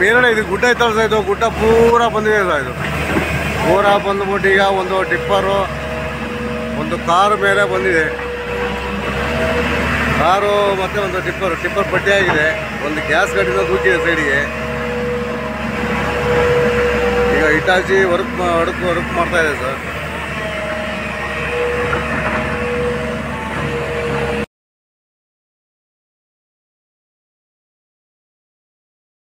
ಮೇಲ್ಗಡೆ ಇದು ಗುಡ್ಡ ಐತಲ್ಲ ಸರ್, ಇದು ಗುಡ್ಡ ಪೂರಾ ಬಂದಿದೆ ಸರ್. ಇದು ಪೂರಾ ಬಂದ್ಬಿಟ್ಟು ಈಗ ಒಂದು ಟಿಪ್ಪರು ಒಂದು ಕಾರು ಮೇಲೆ ಬಂದಿದೆ. ಕಾರು ಮತ್ತು ಒಂದು ಟಿಪ್ಪರ್ ಪಟ್ಟಿಯಾಗಿದೆ. ಒಂದು ಗ್ಯಾಸ್ ಗಾಡಿನ ದೂಕಿದೆ ಸೈಡಿಗೆ. ಈಗ ಹಿಟಾಚಿ ವರ್ಕ್ ಮಾಡ್ತಾ ಇದೆ ಸರ್.